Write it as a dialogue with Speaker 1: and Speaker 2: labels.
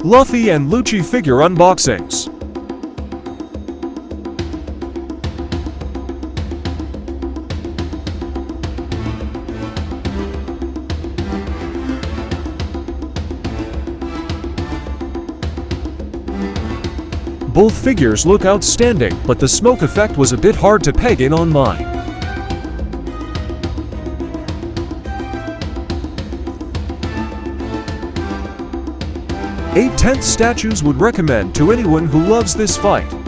Speaker 1: Luffy and Lucci figure unboxings. Both figures look outstanding, but the smoke effect was a bit hard to peg in on mine. Eight 10th statues would recommend to anyone who loves this fight.